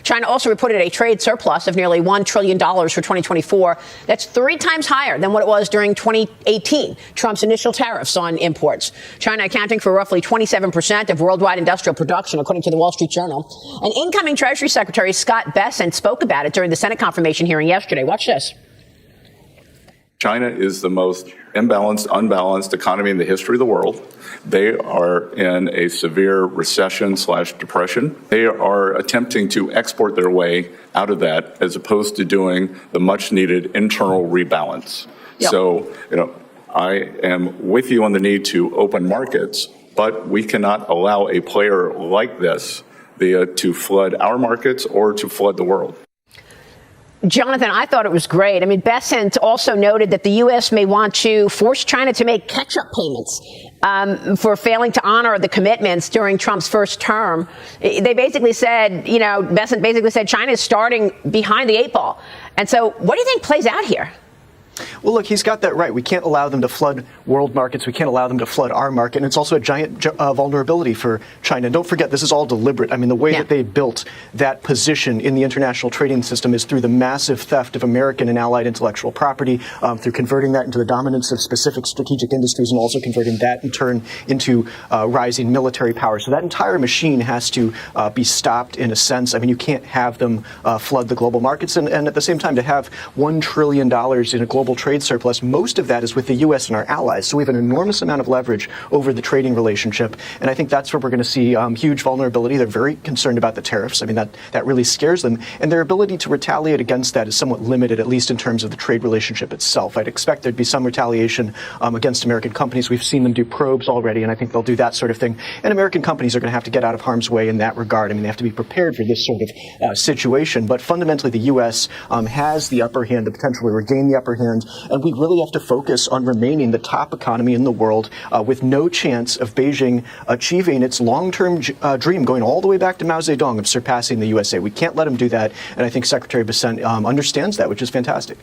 China also reported a trade surplus of nearly $1 trillion for 2024. That's 3 times higher than what it was during 2018, Trump's initial tariffs on imports. China accounting for roughly 27% of worldwide industrial production, according to the Wall Street Journal. And incoming Treasury Secretary Scott Bessent spoke about it during the Senate confirmation hearing yesterday. Watch this. China is the most unbalanced economy in the history of the world. They are in a severe recession/depression. They are attempting to export their way out of that as opposed to doing the much needed internal rebalance. Yep. So, I am with you on the need to open markets, but we cannot allow a player like this to flood our markets or to flood the world. Jonathan, I thought it was great. I mean, Bessent also noted that the U.S. may want to force China to make catch-up payments for failing to honor the commitments during Trump's first term. They basically said, Bessent basically said China is starting behind the 8 ball. And so what do you think plays out here? Well, look, he's got that right. We can't allow them to flood world markets. We can't allow them to flood our market. And it's also a giant vulnerability for China. And don't forget, this is all deliberate. I mean, the way that they built that position in the international trading system is through the massive theft of American and allied intellectual property, through converting that into the dominance of specific strategic industries and also converting that in turn into rising military power. So that entire machine has to be stopped in a sense. I mean, you can't have them flood the global markets. And at the same time, to have $1 trillion in a global trade surplus, most of that is with the U.S. and our allies. So we have an enormous amount of leverage over the trading relationship. And I think that's where we're going to see huge vulnerability. They're very concerned about the tariffs. I mean, that really scares them. And their ability to retaliate against that is somewhat limited, at least in terms of the trade relationship itself. I'd expect there'd be some retaliation against American companies. We've seen them do probes already, and I think they'll do that sort of thing. And American companies are going to have to get out of harm's way in that regard. I mean, they have to be prepared for this sort of situation. But fundamentally, the U.S. Has the upper hand, the potential to regain the upper hand. And we really have to focus on remaining the top economy in the world with no chance of Beijing achieving its long-term dream, going all the way back to Mao Zedong, of surpassing the USA. We can't let them do that. And I think Secretary Bessent understands that, which is fantastic.